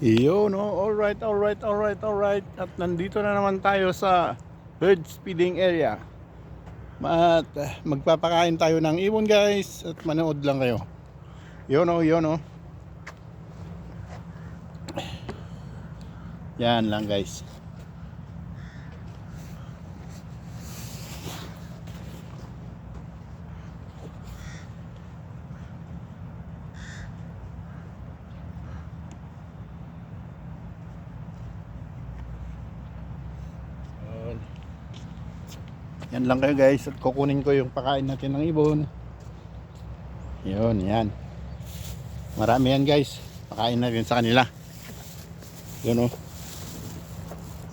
Iyo, no? Alright, alright, alright, alright. At nandito na naman tayo sa bird feeding area. At magpapakain tayo ng ibon, guys. At manood lang kayo. Yun, no? Yun, no? Yan lang, guys. Yan lang kayo, guys. At kukunin ko yung pakain natin ng ibon. Yun, yan. Marami yan, guys. Pakain natin sa kanila. Yun, no?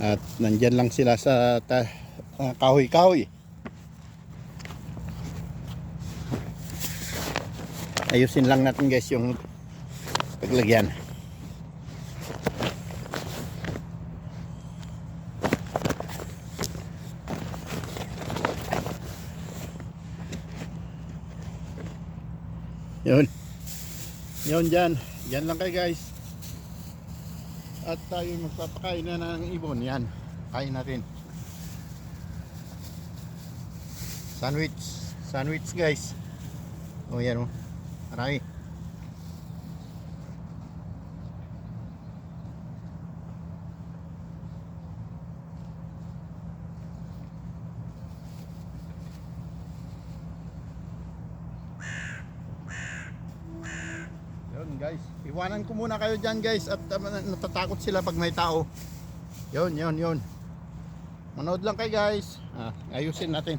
At nandyan lang sila sa kahoy-kahoy. Ayusin lang natin, guys, yung paglagyan. Yun. Yun dyan. Yan lang kayo, guys. At tayo magpapakain na ng ibon. Yan. Kain natin. Sandwich. Sandwich, guys. O yan o. Marami. Yun, guys. Iwanan ko muna kayo dyan, guys. At natatakot sila pag may tao. Yun, yun, yun. Manood lang kayo, guys. Ayusin natin.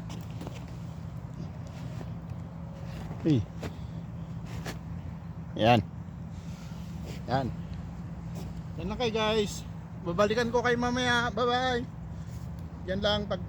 Hey. Yan. Yan. Yan lang kayo, guys. Babalikan ko kayo mamaya. Bye bye. Yan lang pag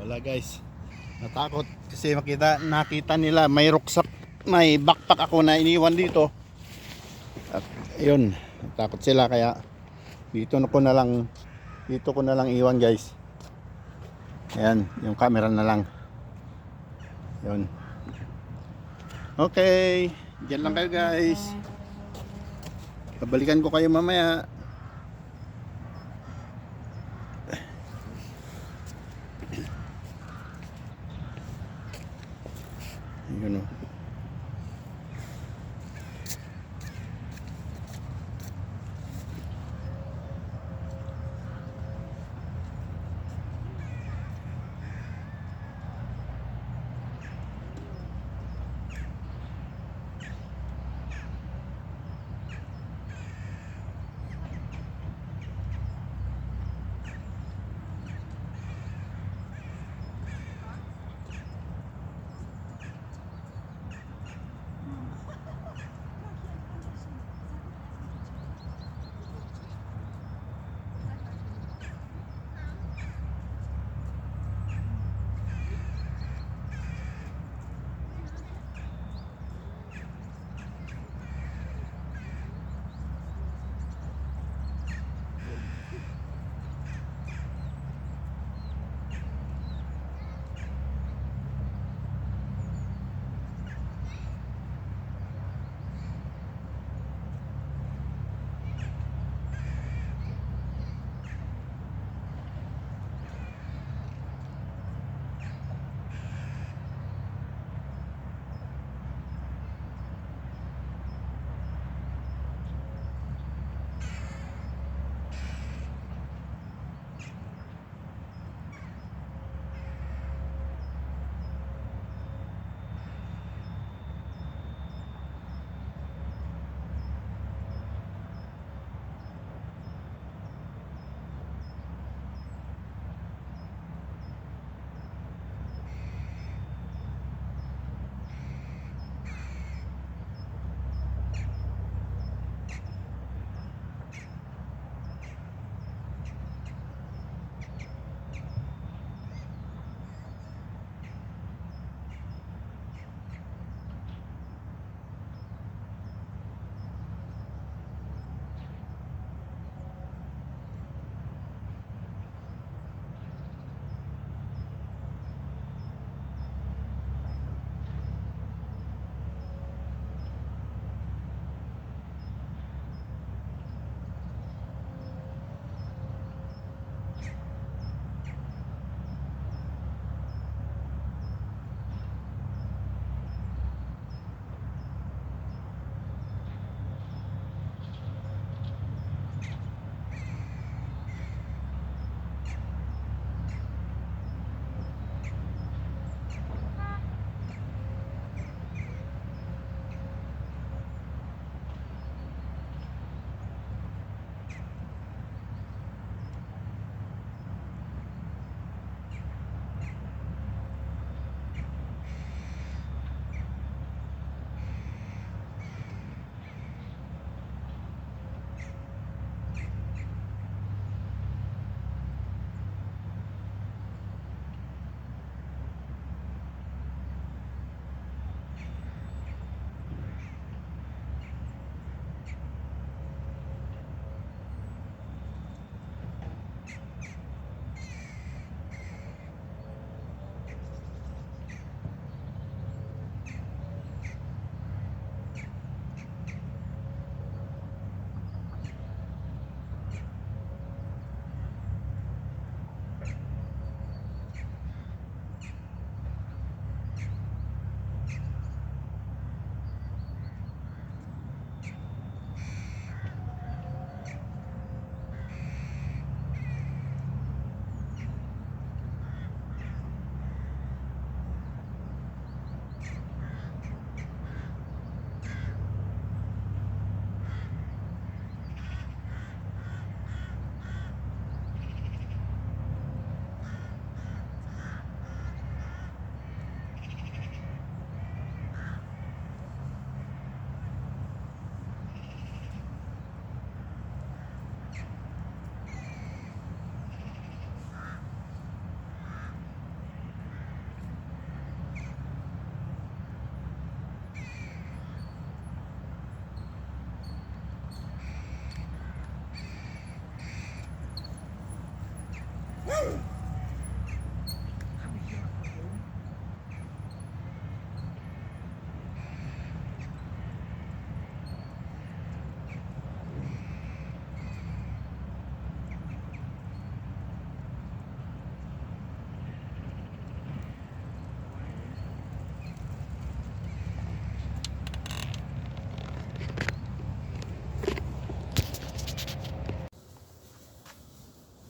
Wala guys. Natakot kasi nakita nila may rucksack, may backpack ako na iniwan dito. At yun, natakot sila kaya dito ko na lang iwan guys. Ayan, yung camera na lang. Yun. Okay, diyan lang kayo guys. Babalikan ko kayo mamaya. Yun o.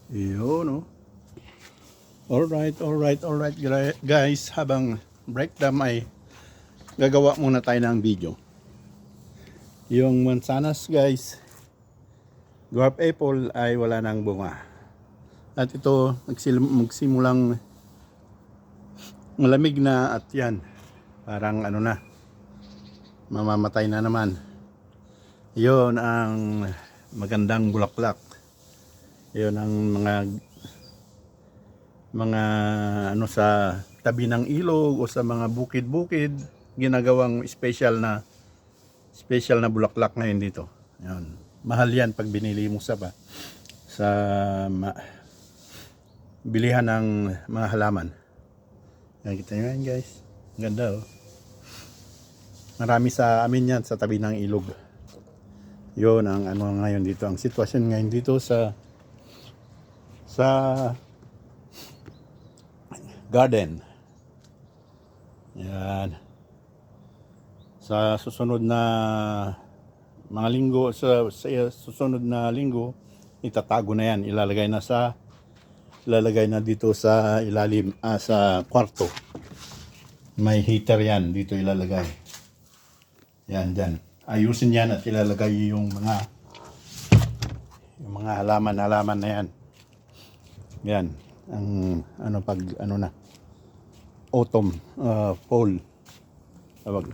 Yun, no? Alright, guys. Habang break time ay gagawa muna tayo ng video. Yung mansanas, guys, dwarf apple ay wala nang bunga. At ito, magsimulang malamig na at yan. Parang ano na, mamamatay na naman. Yun ang magandang bulaklak. Yun ang mga ano sa tabi ng ilog o sa mga bukid-bukid, ginagawang special na bulaklak ngayon dito. Yun. Mahal yan pag binili mo sa bilihan ng mga halaman. Yan, kita nyo yan, guys. Ang ganda, oh. Marami sa amin yan sa tabi ng ilog. Yun ang ano ngayon dito, ang sitwasyon ngayon dito sa garden. Yan. Sa susunod na mga linggo, sa susunod na linggo, itatago na yan, ilalagay na dito sa ilalim, sa kwarto. May heater yan, dito ilalagay. Yan, dyan. Ayusin yan at ilalagay yung mga halaman na yan. Yan. Ang ano pag ano na autumn, fall. Tawag.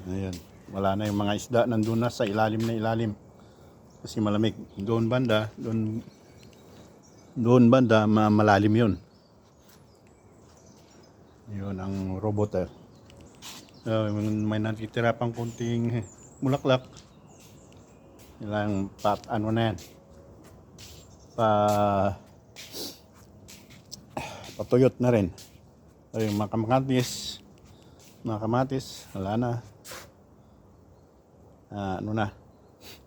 Ayan. Wala na yung mga isda nandun na sa ilalim na ilalim. Kasi malamig. Doon banda malalim yun. Yun ang roboter. May natitira pang konting bulaklak. Ilang ano na yan. Patuyot na rin. Yung mga kamatis, wala na. Ano na.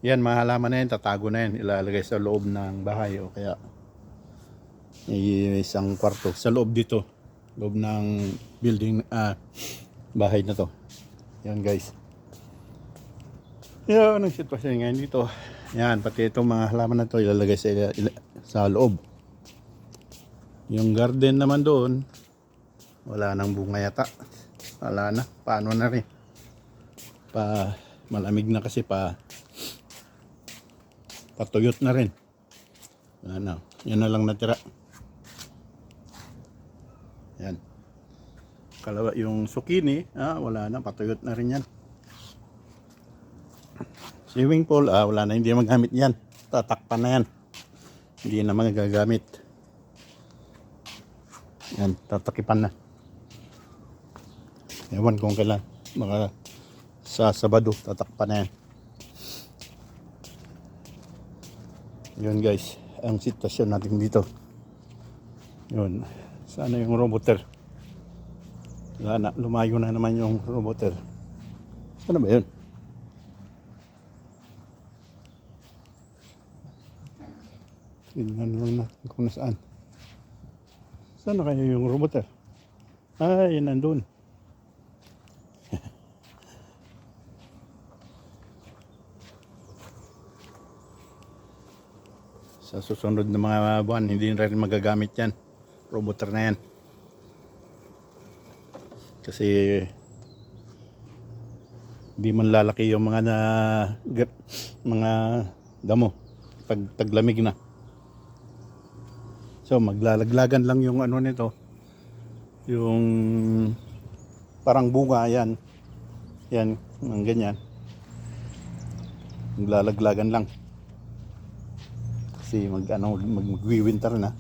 Yan, mga halaman na yan, tatago na yan. Ilalagay sa loob ng bahay o kaya isang kwarto. Sa loob dito. Loob ng building, bahay na to. Yan, guys. Yan ang sitwasyon ngayon dito. Yan, pati itong mga halaman na to ilalagay sa loob. Yung garden naman doon, wala nang bunga yata. Wala na. Paano na rin? Malamig na kasi patuyot na rin. Wala na. Yan na lang natira. Yan. Kalawa yung zucchini, wala na. Patuyot na rin yan. Swimming pool, wala na. Hindi magamit yan. Tatakpan na yan. Hindi na magagamit. Yan, tatakipan na. Ewan kung kailan. Mga sa Sabado, tatakpan na yan. Yun, guys, ang sitwasyon natin dito. Yun, sana yung roboter. Wala na, lumayo na naman yung roboter. Ano ba yun? Tingnan lang natin kung nasaan. Saan na kaya yung roboter? Yan nandun. Sa susunod na mga buwan, hindi na rin magagamit yan. Roboter na yan. Kasi hindi man lalaki yung mga damo pag taglamig na. So maglalaglagan lang yung ano nito. Yung parang bunga yan. Yan, ng ganyan. Maglalaglagan lang. Kasi magwi-winter na.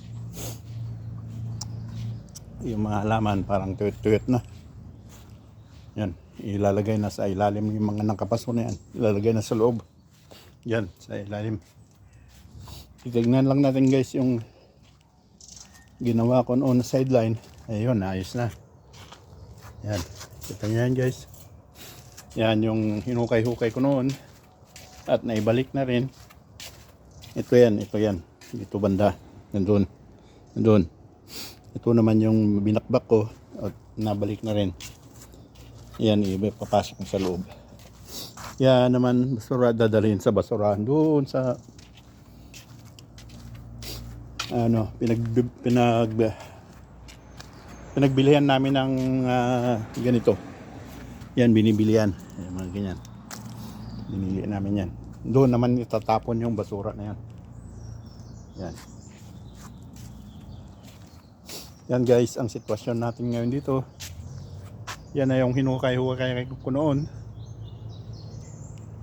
Yung mga halaman parang tuyot-tuyot na. Yan, ilalagay na sa ilalim yung mga nakapaso na yan. Ilalagay na sa loob. Yan, sa ilalim. Titignan lang natin, guys, yung ginawa ko noon na sideline. Ayun, ayos na. Yan, kita nyo yan, guys. Yan yung hinukay-hukay ko noon. At naibalik na rin. Ito yan. Dito banda. Nandun. Ito naman yung binakbak ko. At nabalik na rin. Yan, papasok sa loob. Yan naman, basura dadalhin sa basurahan. Doon sa ano, pinagbilihan namin ng ganito. Yan, binibili yan. Yan, mga ganyan. Binili namin yan. Doon naman itatapon yung basura na yan. Yan. Yan guys, ang sitwasyon natin ngayon dito. Yan na yung hinukay-hukay ko noon.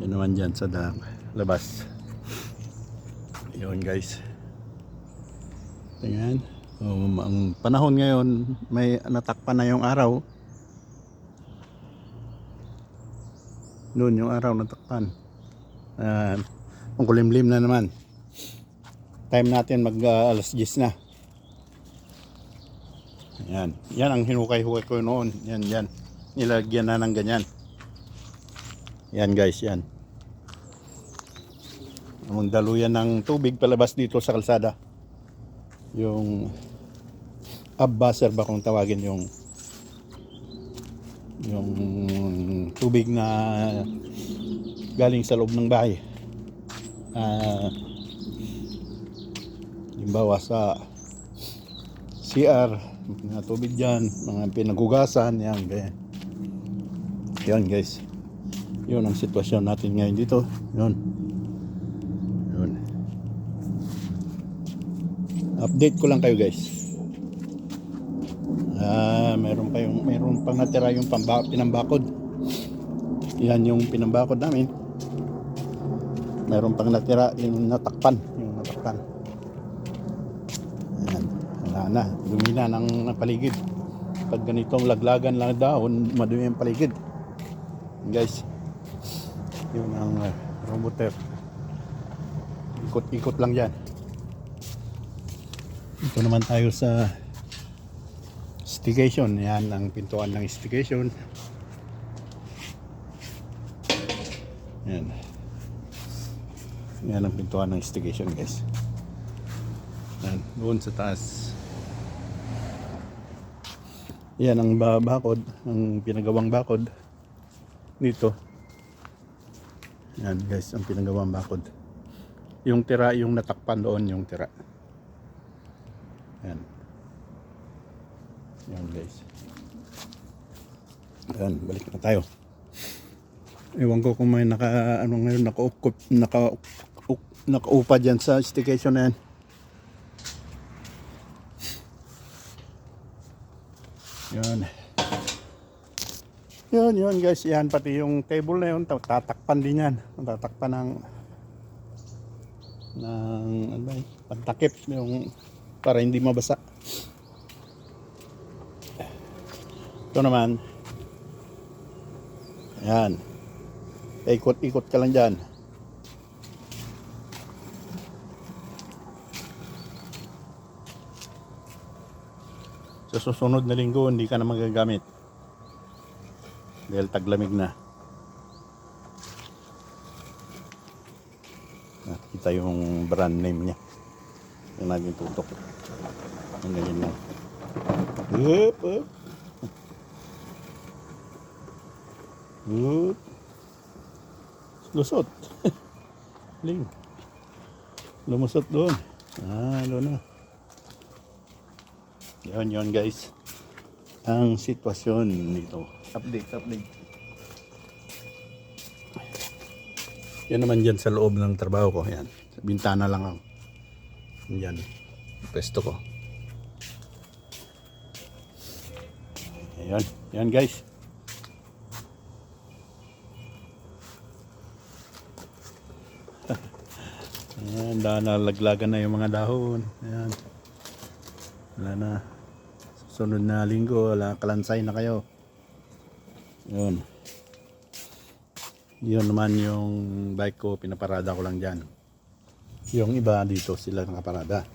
Yan naman dyan sa labas. Yun guys. Tingnan. Ang panahon ngayon, may natakpan na yung araw. Noon yung araw natakpan. Ang kulimlim na naman. Time natin mag alas 10 na. Yan. Yan ang hinukay-hukay ko noon. Yan. Nilagyan na ng ganyan. Yan guys, yan. Ang daluyan ng tubig palabas dito sa kalsada. Yung abbasser ba kung tawagin yung tubig na galing sa loob ng bahay. Halimbawa sa CR, mga tubig dyan, mga pinaghugasan, yan, ganyan. Yan guys. Yun ang sitwasyon natin ngayon dito. Yun. Update ko lang kayo guys. Meron pang natira yung pinambakod. Yan yung pinambakod namin. Meron pang natira yung natakpan. Ayan. Wala na. Dumi na ng paligid. Pag ganitong laglagan lang dahon, madumi ang paligid. Guys. Yun ang roboter. Ikot-ikot lang yan. Ito naman tayo sa stigation. Yan ang pintuan ng stigation. Yan. Yan ang pintuan ng stigation guys. Yan. Doon sa taas. Yan ang bakod. Ang pinagawang bakod. Dito. Yan guys, ang pinagawang bakod. Yung tira, yung natakpan doon, yung tira. Yan. Yan guys. Yan, balik na tayo. Ewan ko kung may nakaupa dyan sa stigation na yan. Yun guys, yan pati yung table na yun, tatakpan din yan. Tatakpan ng pantakip yung para hindi mabasa. Ito naman, yan, ikot-ikot ka lang dyan. Sa susunod na linggo hindi ka na magagamit dahil taglamig na. Nakita yung brand name niya, yung naging tutok. Ang ganyan lang. Up. Lusot. Ling. Lumusot doon. Doon na. Yun guys. Ang sitwasyon nito. Update. Yan naman dyan sa loob ng trabaho ko. Yan. Bintana lang ako. Yan. Pwesto ko. Yan guys. Ayan, nalaglagan na yung mga dahon. Ayan. Wala na. Sunod na linggo, kalansay na kayo. Yun. Yun naman yung bike ko, pinaparada ko lang dyan. Yung iba dito sila nakaparada.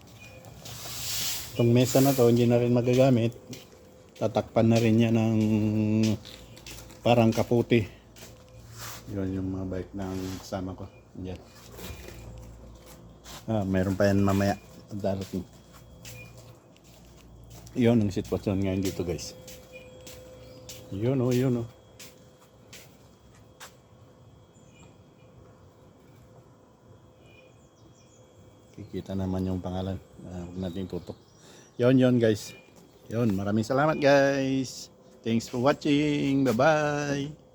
Itong mesa na to, hindi na rin magagamit. Tatakpan na rin yan ng parang kaputi. Yun yung mga bike ng kasama ko. Yan. Mayroon pa yan mamaya darating. Yun ang sitwasyon ngayon dito guys. Yun o. Kikita naman yung pangalan. Huwag natin tutok. Yon guys. Yon, maraming salamat guys. Thanks for watching. Bye-bye.